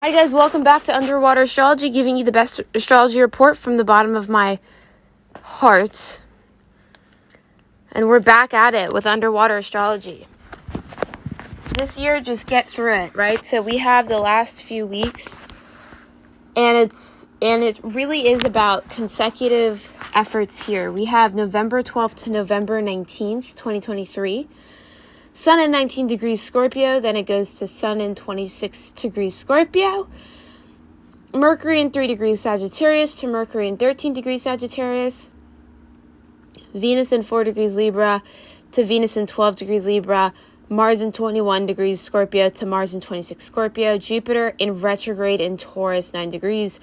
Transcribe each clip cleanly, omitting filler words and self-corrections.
Hi guys, welcome back to Underwater Astrology, giving you the best astrology report from the bottom of my heart. And we're back at it with Underwater Astrology. This year, just get through it, right? So we have the last few weeks, and it really is about consecutive efforts here. We have November 12th to November 19th, 2023. Sun in 19 degrees Scorpio, then it goes to Sun in 26 degrees Scorpio. Mercury in 3 degrees Sagittarius to Mercury in 13 degrees Sagittarius. Venus in 4 degrees Libra to Venus in 12 degrees Libra. Mars in 21 degrees Scorpio to Mars in 26 Scorpio. Jupiter in retrograde in Taurus, 9 degrees.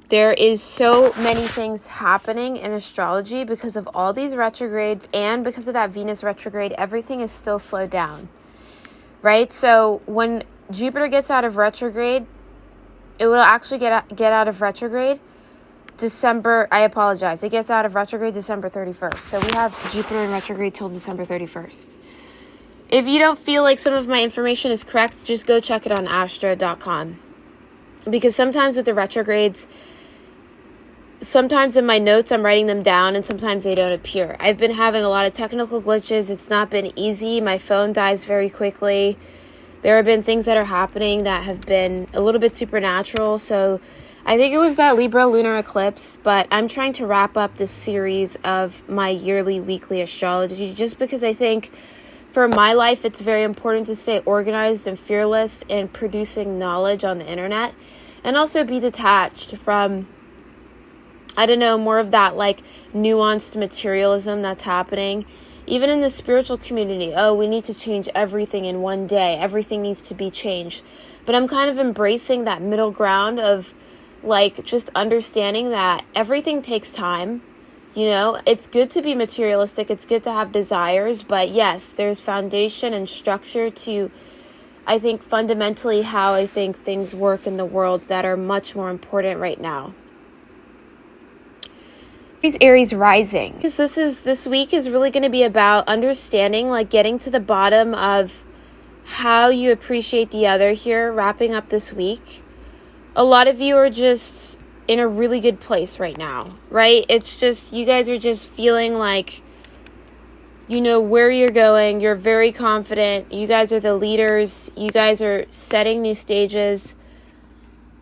There is so many things happening in astrology because of all these retrogrades, and because of that Venus retrograde, everything is still slowed down, right? So when Jupiter gets out of retrograde, it will actually get out of retrograde it gets out of retrograde December 31st. So we have Jupiter in retrograde till December 31st. If you don't feel like some of my information is correct, just go check it on astro.com. Because sometimes with the retrogrades, sometimes in my notes I'm writing them down and sometimes they don't appear. I've been having a lot of technical glitches. It's not been easy. My phone dies very quickly. There have been things that are happening that have been a little bit supernatural. So I think it was that Libra lunar eclipse, but I'm trying to wrap up this series of my yearly, weekly astrology just because I think for my life it's very important to stay organized and fearless in producing knowledge on the internet, and also be detached from more of that like nuanced materialism that's happening. Even in the spiritual community, we need to change everything in one day. Everything needs to be changed. But I'm kind of embracing that middle ground of like just understanding that everything takes time. It's good to be materialistic. It's good to have desires. But yes, there's foundation and structure to, I think, fundamentally how I think things work in the world that are much more important right now. Aries rising. Because this week is really going to be about understanding, like getting to the bottom of how you appreciate the other here, wrapping up this week. A lot of you are just in a really good place right now, right? It's just, you guys are just feeling like, you know where you're going. You're very confident. You guys are the leaders. You guys are setting new stages.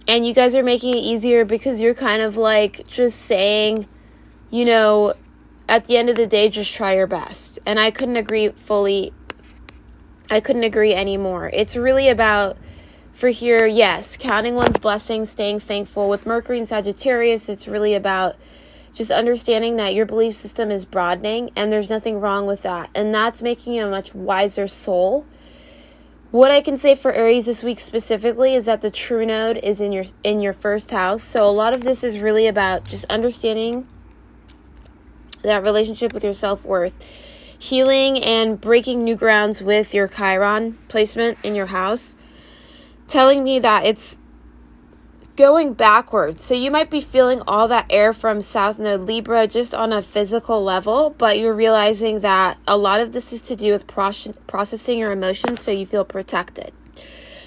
And you guys are making it easier because you're kind of like just saying, at the end of the day, just try your best. And I couldn't agree anymore. It's really about, for here, yes, counting one's blessings, staying thankful. With Mercury and Sagittarius, it's really about just understanding that your belief system is broadening and there's nothing wrong with that. And that's making you a much wiser soul. What I can say for Aries this week specifically is that the true node is in your first house. So a lot of this is really about just understanding that relationship with your self-worth, healing and breaking new grounds with your Chiron placement in your house, telling me that it's going backwards. So you might be feeling all that air from South Node Libra just on a physical level, but you're realizing that a lot of this is to do with processing your emotions so you feel protected.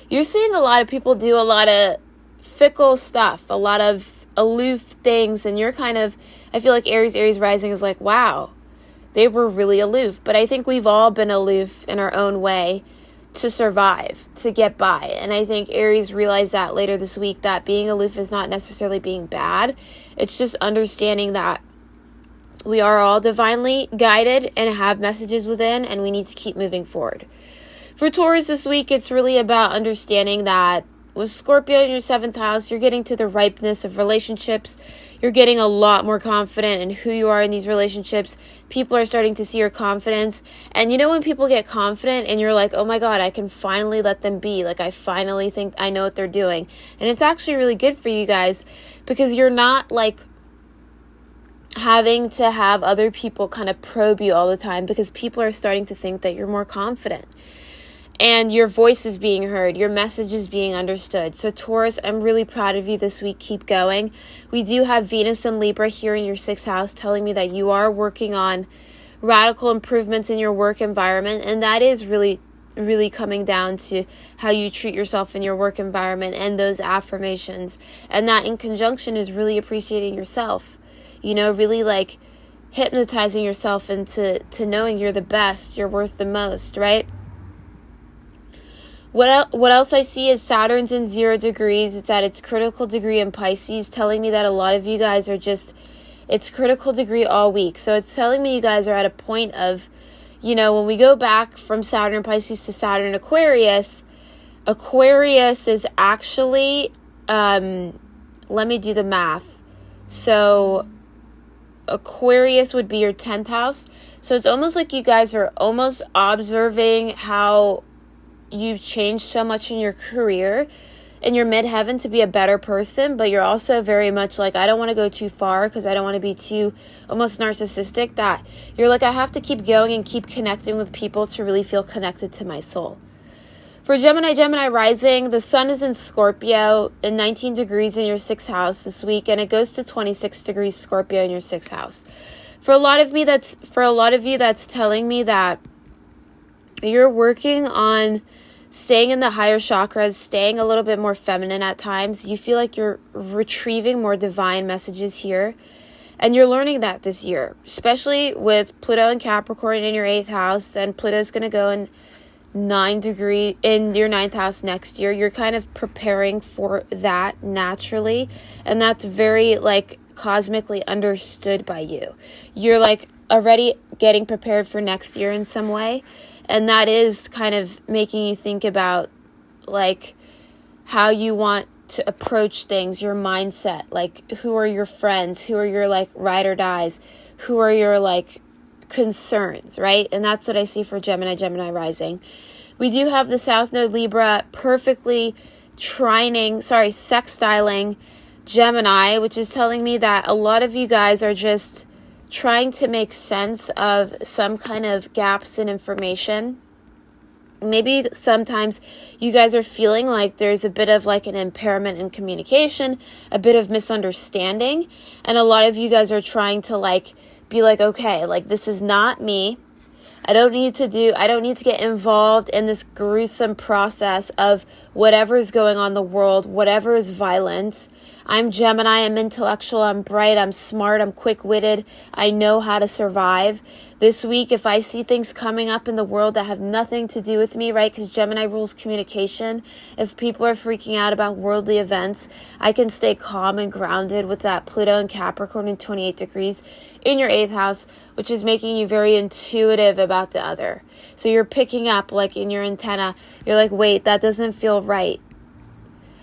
You're seeing a lot of people do a lot of fickle stuff, a lot of aloof things, and you're kind of, I feel like Aries rising is like, wow, they were really aloof. But I think we've all been aloof in our own way to survive, to get by. And I think Aries realized that later this week, that being aloof is not necessarily being bad. It's just understanding that we are all divinely guided and have messages within, and we need to keep moving forward. For Taurus this week, it's really about understanding that with Scorpio in your 7th house, you're getting to the ripeness of relationships. You're getting a lot more confident in who you are in these relationships. People are starting to see your confidence. And when people get confident and you're like, oh my God, I can finally let them be. Like, I finally think I know what they're doing. And it's actually really good for you guys because you're not like having to have other people kind of probe you all the time, because people are starting to think that you're more confident. And your voice is being heard. Your message is being understood. So Taurus, I'm really proud of you this week. Keep going. We do have Venus and Libra here in your 6th house telling me that you are working on radical improvements in your work environment. And that is really really coming down to how you treat yourself in your work environment and those affirmations. And that in conjunction is really appreciating yourself, really like hypnotizing yourself into knowing you're the best, you're worth the most, right? What else I see is Saturn's in 0 degrees. It's at its critical degree in Pisces, telling me that a lot of you guys are just, it's critical degree all week. So it's telling me you guys are at a point of, when we go back from Saturn Pisces to Saturn Aquarius is actually, let me do the math. So Aquarius would be your 10th house. So it's almost like you guys are almost observing how you've changed so much in your career in your midheaven to be a better person, but you're also very much like, I don't want to go too far because I don't want to be too almost narcissistic, that you're like, I have to keep going and keep connecting with people to really feel connected to my soul. For Gemini rising, the sun is in Scorpio in 19 degrees in your 6th house this week, and it goes to 26 degrees Scorpio in your 6th house. For a lot of you, that's telling me that you're working on staying in the higher chakras, staying a little bit more feminine at times. You feel like you're retrieving more divine messages here. And you're learning that this year, especially with Pluto and Capricorn in your 8th house. And Pluto's going to go in 9 degree in your 9th house next year. You're kind of preparing for that naturally. And that's very like cosmically understood by you. You're like already getting prepared for next year in some way. And that is kind of making you think about like how you want to approach things, your mindset, like who are your friends, who are your like ride or dies, who are your like concerns, right? And that's what I see for Gemini rising. We do have the South Node Libra perfectly sextiling Gemini, which is telling me that a lot of you guys are just trying to make sense of some kind of gaps in information. Maybe sometimes you guys are feeling like there's a bit of like an impairment in communication, a bit of misunderstanding. And a lot of you guys are trying to like be like, okay, like this is not me. I don't need to get involved in this gruesome process of whatever is going on in the world, whatever is violence. I'm Gemini, I'm intellectual, I'm bright, I'm smart, I'm quick-witted, I know how to survive. This week, if I see things coming up in the world that have nothing to do with me, right, because Gemini rules communication, if people are freaking out about worldly events, I can stay calm and grounded with that Pluto and Capricorn in 28 degrees in your 8th house, which is making you very intuitive about the other. So you're picking up, like in your antenna, you're like, wait, that doesn't feel right.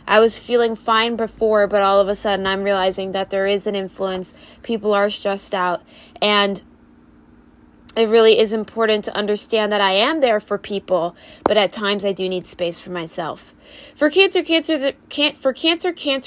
I was feeling fine before, but all of a sudden I'm realizing that there is an influence. People are stressed out. And it really is important to understand that I am there for people, but at times I do need space for myself. For Cancer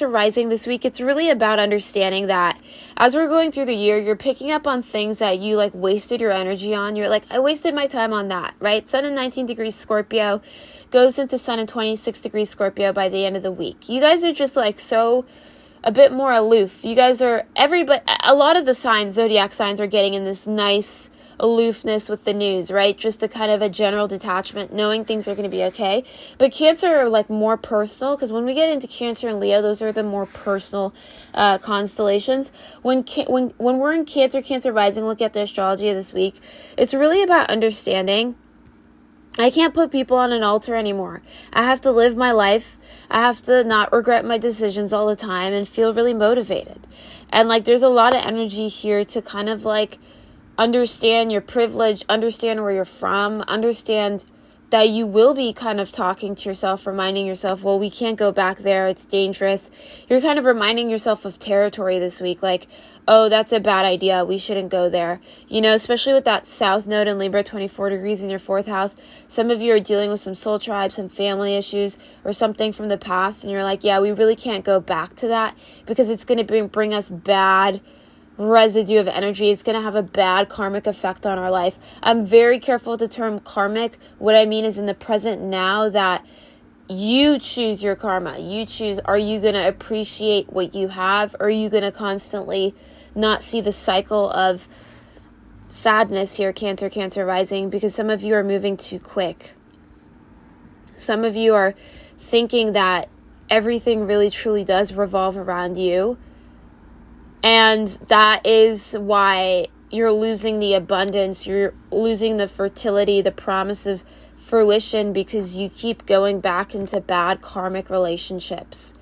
rising this week, it's really about understanding that as we're going through the year, you're picking up on things that you like wasted your energy on. You're like, I wasted my time on that, right? Sun in 19 degrees Scorpio goes into Sun in 26 degrees Scorpio by the end of the week. You guys are just like so a bit more aloof. You guys are a lot of the signs, zodiac signs, are getting in this nice aloofness with the news, right? Just a kind of a general detachment, knowing things are going to be okay. But Cancer are like more personal, because when we get into Cancer and Leo, those are the more personal constellations. When we're in Cancer rising, look at the astrology of this week. It's really about understanding I can't put people on an altar anymore. I have to live my life. I have to not regret my decisions all the time and feel really motivated. And like there's a lot of energy here to kind of like understand your privilege, understand where you're from, understand that you will be kind of talking to yourself, reminding yourself, well, we can't go back there. It's dangerous. You're kind of reminding yourself of territory this week. Like, oh, that's a bad idea. We shouldn't go there. You know, especially with that South Node in Libra, 24 degrees in your 4th house. Some of you are dealing with some soul tribes, some family issues, or something from the past. And you're like, yeah, we really can't go back to that because it's going to bring us bad residue of energy. It's going to have a bad karmic effect on our life. I'm very careful with the term karmic. What I mean is in the present now, that you choose your karma. You choose, are you going to appreciate what you have? Or are you going to constantly not see the cycle of sadness here, Cancer rising? Because some of you are moving too quick. Some of you are thinking that everything really truly does revolve around you. And that is why you're losing the abundance, you're losing the fertility, the promise of fruition, because you keep going back into bad karmic relationships.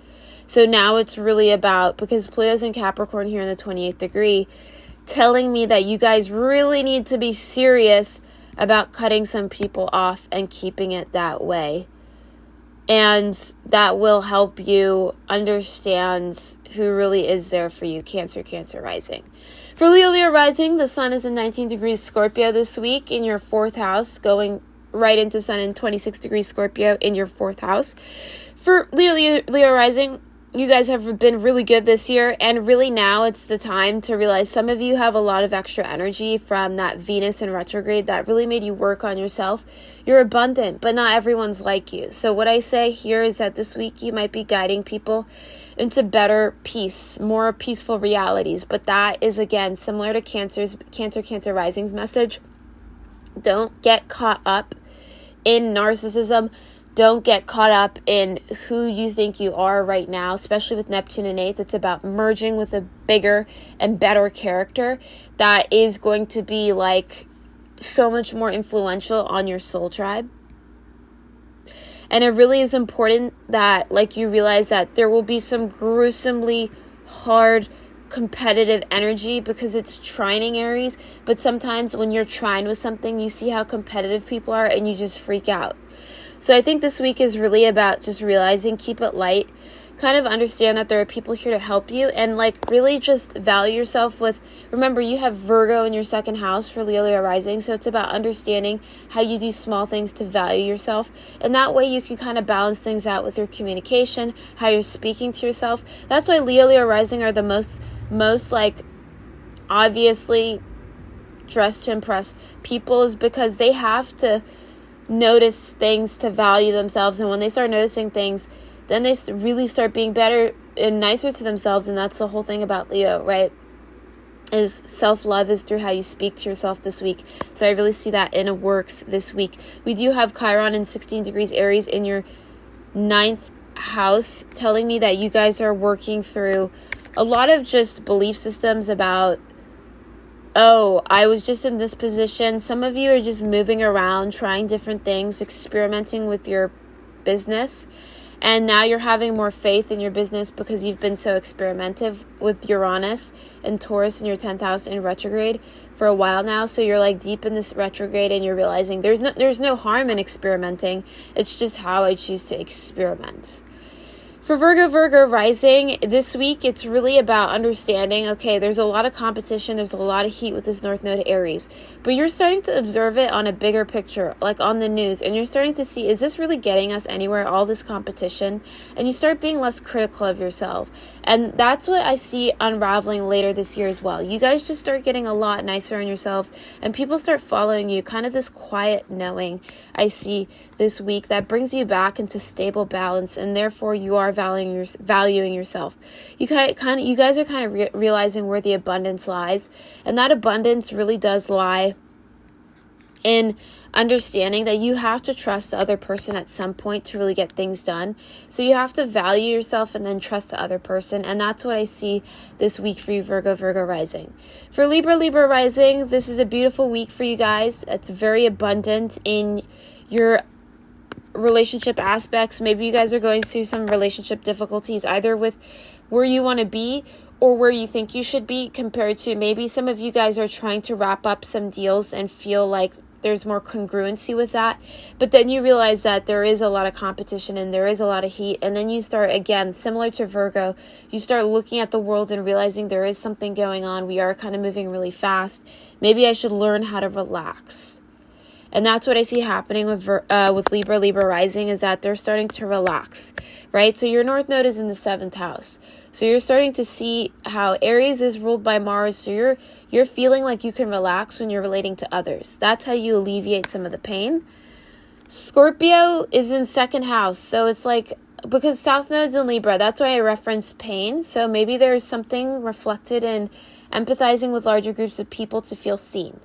So now it's really about, because Pluto's in Capricorn here in the 28th degree, telling me that you guys really need to be serious about cutting some people off and keeping it that way. And that will help you understand who really is there for you. Cancer, Cancer rising. For Leo, Leo rising, the sun is in 19 degrees Scorpio this week in your 4th house, going right into sun in 26 degrees Scorpio in your 4th house. For Leo, Leo, Leo rising, you guys have been really good this year, and really now it's the time to realize some of you have a lot of extra energy from that Venus in retrograde that really made you work on yourself. You're abundant, but not everyone's like you. So what I say here is that this week you might be guiding people into better peace, more peaceful realities. But that is, again, similar to Cancer, Cancer rising's message. Don't get caught up in narcissism. Don't get caught up in who you think you are right now, especially with Neptune in 8th. It's about merging with a bigger and better character that is going to be like so much more influential on your soul tribe. And it really is important that like you realize that there will be some gruesomely hard competitive energy because it's trining Aries. But sometimes when you're trying with something, you see how competitive people are and you just freak out. So I think this week is really about just realizing, keep it light, kind of understand that there are people here to help you, and like really just value yourself with, remember you have Virgo in your 2nd house for Leo, Leo rising, so it's about understanding how you do small things to value yourself, and that way you can kind of balance things out with your communication, how you're speaking to yourself. That's why Leo, Leo rising are the most like obviously dressed to impress people, is because they have to notice things to value themselves, and when they start noticing things, then they really start being better and nicer to themselves. And that's the whole thing about Leo, right? Is self-love is through how you speak to yourself this week. So I really see that in a works this week. We do have Chiron in 16 degrees Aries in your 9th house, telling me that you guys are working through a lot of just belief systems about, oh, I was just in this position. Some of you are just moving around, trying different things, experimenting with your business. And now you're having more faith in your business because you've been so experimentative with Uranus and Taurus in your 10th house in retrograde for a while now. So you're like deep in this retrograde and you're realizing there's no harm in experimenting. It's just how I choose to experiment. For Virgo rising, this week, it's really about understanding, okay, there's a lot of competition, there's a lot of heat with this North Node Aries, but you're starting to observe it on a bigger picture, like on the news, and you're starting to see, is this really getting us anywhere, all this competition? And you start being less critical of yourself. And that's what I see unraveling later this year as well. You guys just start getting a lot nicer on yourselves, and people start following you, kind of this quiet knowing I see this week that brings you back into stable balance, and therefore you are valuing yourself. You guys are kind of realizing where the abundance lies, and that abundance really does lie in understanding that you have to trust the other person at some point to really get things done. So you have to value yourself and then trust the other person, and that's what I see this week for you, Virgo rising. For Libra rising, this is a beautiful week for you guys. It's very abundant in your relationship aspects. Maybe you guys are going through some relationship difficulties, either with where you want to be or where you think you should be, compared to maybe some of you guys are trying to wrap up some deals and feel like there's more congruency with that. But then you realize that there is a lot of competition and there is a lot of heat. And then you start, again, similar to Virgo, you start looking at the world and realizing there is something going on. We are kind of moving really fast. Maybe I should learn how to relax. And that's what I see happening with Libra rising, is that they're starting to relax, right? So your North Node is in the 7th house. So you're starting to see how Aries is ruled by Mars. So you're feeling like you can relax when you're relating to others. That's how you alleviate some of the pain. Scorpio is in 2nd house. So it's like, because South Node's in Libra, that's why I reference pain. So maybe there is something reflected in empathizing with larger groups of people to feel seen.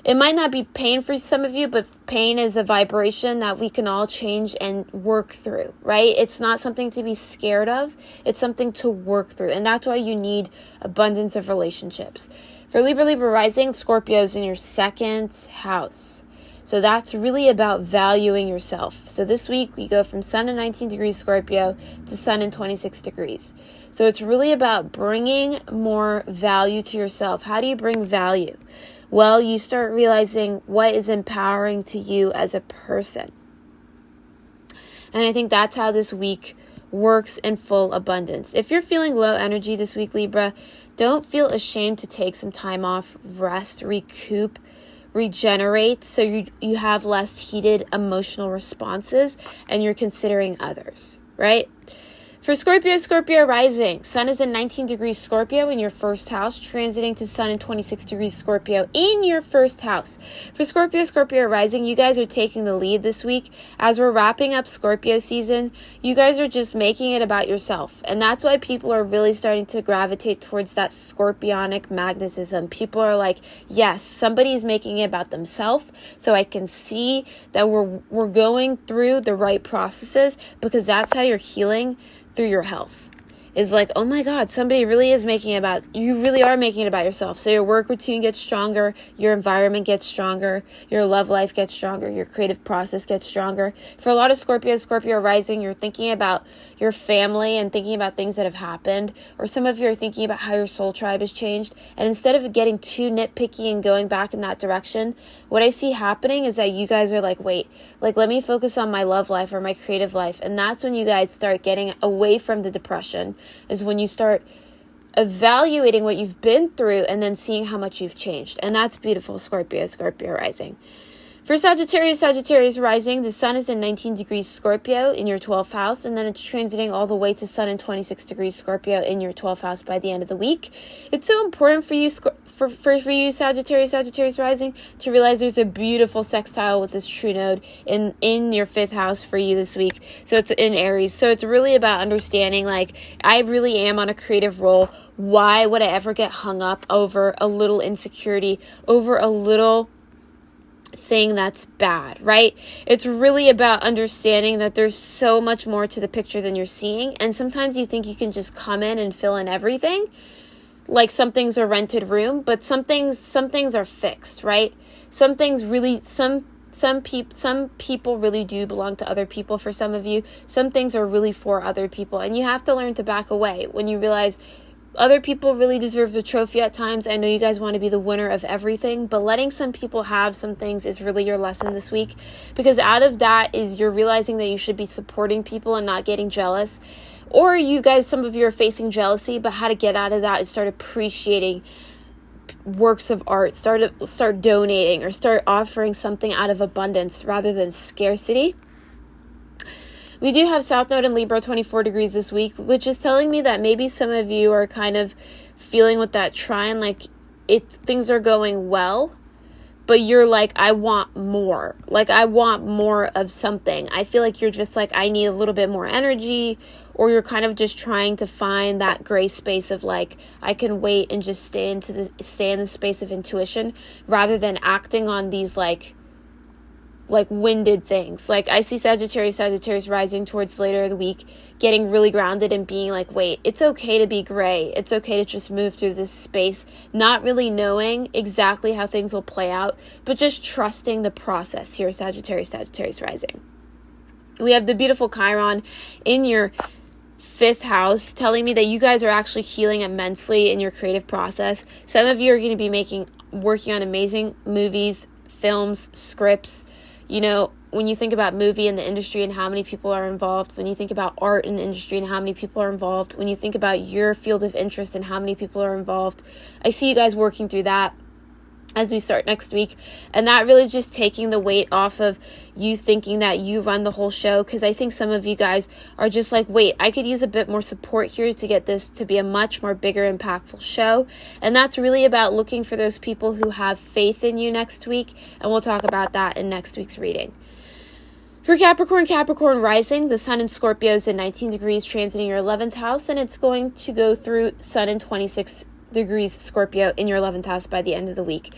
It might not be pain for some of you, but pain is a vibration that we can all change and work through, right? It's not something to be scared of. It's something to work through. And that's why you need abundance of relationships. For Libra rising, Scorpio's in your second house. So that's really about valuing yourself. So this week we go from Sun in 19 degrees Scorpio to Sun in 26 degrees. So it's really about bringing more value to yourself. How do you bring value? Well, you start realizing what is empowering to you as a person. And I think that's how this week works in full abundance. If you're feeling low energy this week, Libra, don't feel ashamed to take some time off, rest, recoup, regenerate, so you have less heated emotional responses and you're considering others, right? For Scorpio rising, Sun is in 19 degrees Scorpio in your first house, transiting to Sun in 26 degrees Scorpio in your first house. For Scorpio rising, you guys are taking the lead this week. As we're wrapping up Scorpio season, you guys are just making it about yourself. And that's why people are really starting to gravitate towards that scorpionic magnetism. People are like, yes, somebody's making it about themselves, so I can see that we're going through the right processes, because that's how you're healing through your health. Is like, oh my God, somebody really is making it about, you really are making it about yourself. So your work routine gets stronger, your environment gets stronger, your love life gets stronger, your creative process gets stronger. For a lot of Scorpio rising, you're thinking about your family and thinking about things that have happened, or some of you are thinking about how your soul tribe has changed. And instead of getting too nitpicky and going back in that direction, what I see happening is that you guys are like, wait, like, let me focus on my love life or my creative life. And that's when you guys start getting away from the depression, is when you start evaluating what you've been through and then seeing how much you've changed. And that's beautiful, Scorpio rising. For Sagittarius rising, the Sun is in 19 degrees Scorpio in your 12th house, and then it's transiting all the way to Sun in 26 degrees Scorpio in your 12th house by the end of the week. It's so important for you, for you Sagittarius rising, to realize there's a beautiful sextile with this true node in your 5th house for you this week. So it's in Aries. So it's really about understanding, like, I really am on a creative roll. Why would I ever get hung up over a little insecurity, over a little thing that's bad, right? It's really about understanding that there's so much more to the picture than you're seeing. And sometimes you think you can just come in and fill in everything, like some things are rented room, but some things are fixed, right? Some things really, some people really do belong to other people. For some of you, some things are really for other people, and you have to learn to back away when you realize other people really deserve the trophy at times. I know you guys want to be the winner of everything, but letting some people have some things is really your lesson this week, because out of that is you're realizing that you should be supporting people and not getting jealous. Or you guys, some of you are facing jealousy, but how to get out of that is start appreciating works of art, start donating, or start offering something out of abundance rather than scarcity. We do have South Node in Libra 24 degrees this week, which is telling me that maybe some of you are kind of feeling with that trine, like things are going well, but you're like, I want more. Like, I want more of something. I feel like you're just like, I need a little bit more energy, or you're kind of just trying to find that gray space of like, I can wait and just stay in the space of intuition rather than acting on these like winded things. Like, I see Sagittarius rising towards later of the week, getting really grounded and being like, wait, it's okay to be gray. It's okay to just move through this space, not really knowing exactly how things will play out, but just trusting the process here, Sagittarius rising. We have the beautiful Chiron in your 5th house, telling me that you guys are actually healing immensely in your creative process. Some of you are going to be working on amazing movies, films, scripts. You know, when you think about movie in the industry and how many people are involved, when you think about art in the industry and how many people are involved, when you think about your field of interest and how many people are involved, I see you guys working through that as we start next week. And that really just taking the weight off of you thinking that you run the whole show, because I think some of you guys are just like, wait, I could use a bit more support here to get this to be a much more bigger, impactful show. And that's really about looking for those people who have faith in you next week, and we'll talk about that in next week's reading. For Capricorn rising, the Sun in Scorpio is in 19 degrees, transiting your 11th house, and it's going to go through Sun in 26 degrees Scorpio in your 11th house by the end of the week.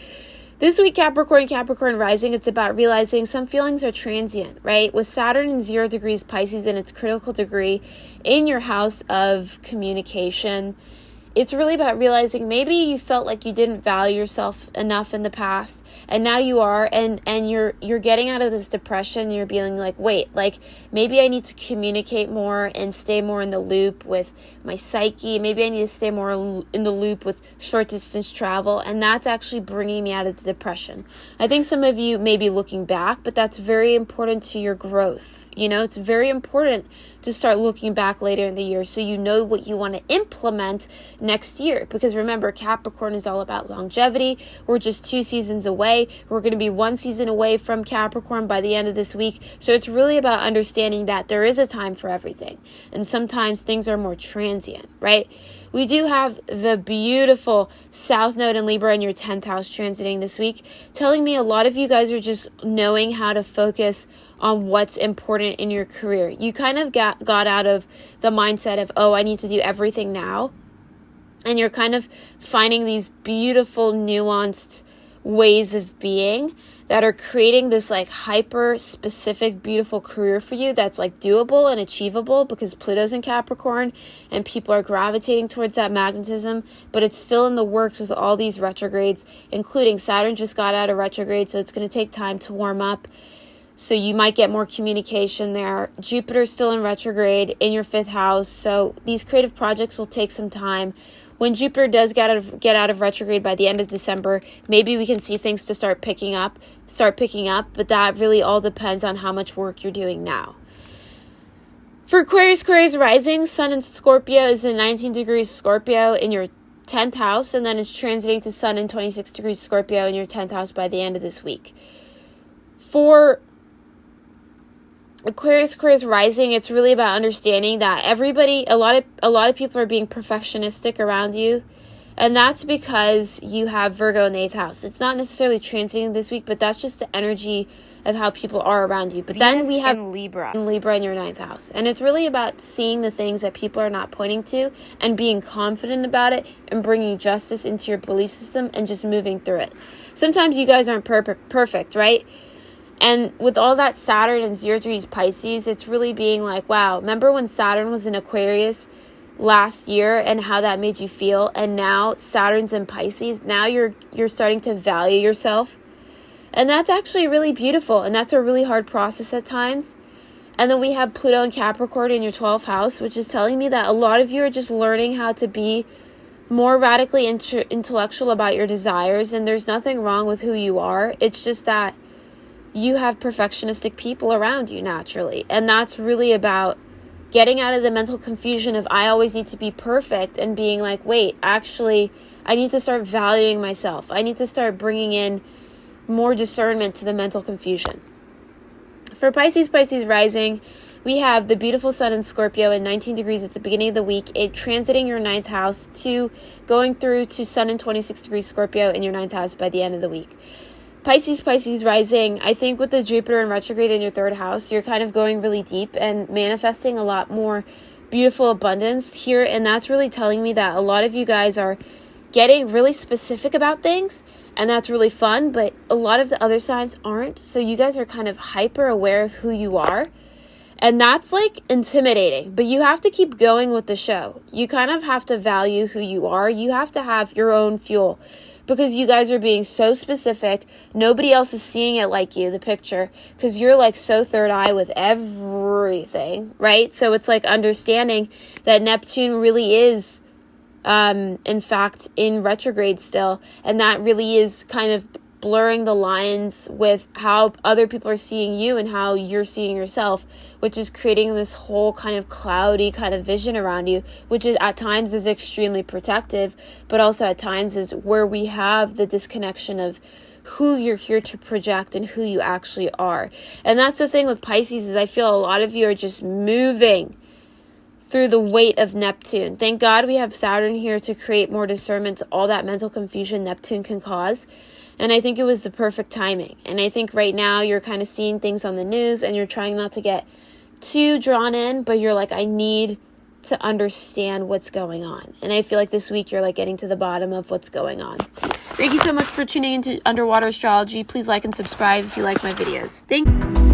This week, Capricorn rising, it's about realizing some feelings are transient, right? With Saturn in 0 degrees Pisces in its critical degree in your house of communication, it's really about realizing maybe you felt like you didn't value yourself enough in the past, and now you are, and you're getting out of this depression. You're feeling like, wait, like maybe I need to communicate more and stay more in the loop with my psyche. Maybe I need to stay more in the loop with short distance travel, and that's actually bringing me out of the depression. I think some of you may be looking back, but that's very important to your growth. You know, it's very important to start looking back later in the year so you know what you want to implement next year. Because remember, Capricorn is all about longevity. We're just 2 seasons away. We're going to be 1 season away from Capricorn by the end of this week. So it's really about understanding that there is a time for everything. And sometimes things are more transient, right? We do have the beautiful South Node in Libra in your 10th house transiting this week, telling me a lot of you guys are just knowing how to focus on what's important in your career. You kind of got out of the mindset of, oh, I need to do everything now. And you're kind of finding these beautiful, nuanced ways of being that are creating this like hyper specific, beautiful career for you that's like doable and achievable because Pluto's in Capricorn and people are gravitating towards that magnetism, but it's still in the works with all these retrogrades, including Saturn just got out of retrograde, so it's going to take time to warm up. So you might get more communication there. Jupiter's still in retrograde in your 5th house. So these creative projects will take some time. When Jupiter does get out of retrograde by the end of December, maybe we can see things to start picking up. But that really all depends on how much work you're doing now. For Aquarius rising, Sun in Scorpio is in 19 degrees Scorpio in your 10th house. And then it's transiting to Sun in 26 degrees Scorpio in your 10th house by the end of this week. For Aquarius rising, it's really about understanding that a lot of people are being perfectionistic around you, and that's because you have Virgo in the 8th house. It's not necessarily transiting this week, but that's just the energy of how people are around you. But Venus then we have Libra in your 9th house, and it's really about seeing the things that people are not pointing to and being confident about it and bringing justice into your belief system and just moving through it. Sometimes you guys aren't perfect, right? And with all that Saturn and 0 degrees Pisces, it's really being like, wow, remember when Saturn was in Aquarius last year and how that made you feel? And now Saturn's in Pisces. Now you're starting to value yourself. And that's actually really beautiful. And that's a really hard process at times. And then we have Pluto and Capricorn in your 12th house, which is telling me that a lot of you are just learning how to be more radically intellectual about your desires. And there's nothing wrong with who you are. It's just that you have perfectionistic people around you naturally. And that's really about getting out of the mental confusion of I always need to be perfect and being like, wait, actually, I need to start valuing myself. I need to start bringing in more discernment to the mental confusion. For Pisces rising, we have the beautiful Sun in Scorpio in 19 degrees at the beginning of the week, it transiting your 9th house to going through to Sun in 26 degrees Scorpio in your 9th house by the end of the week. Pisces rising, I think with the Jupiter in retrograde in your 3rd house, you're kind of going really deep and manifesting a lot more beautiful abundance here. And that's really telling me that a lot of you guys are getting really specific about things. And that's really fun. But a lot of the other signs aren't. So you guys are kind of hyper aware of who you are. And that's like intimidating. But you have to keep going with the show. You kind of have to value who you are. You have to have your own fuel. Because you guys are being so specific. Nobody else is seeing it like you, the picture. Because you're like so third eye with everything, right? So it's like understanding that Neptune really is, in fact, in retrograde still. And that really is kind of blurring the lines with how other people are seeing you and how you're seeing yourself, which is creating this whole kind of cloudy kind of vision around you, which is at times is extremely protective, but also at times is where we have the disconnection of who you're here to project and who you actually are. And that's the thing with Pisces is I feel a lot of you are just moving through the weight of Neptune. Thank God we have Saturn here to create more discernment to all that mental confusion Neptune can cause. And I think it was the perfect timing. And I think right now you're kind of seeing things on the news and you're trying not to get too drawn in, but you're like, I need to understand what's going on. And I feel like this week you're like getting to the bottom of what's going on. Thank you so much for tuning into Underwater Astrology. Please like and subscribe if you like my videos. Thank you.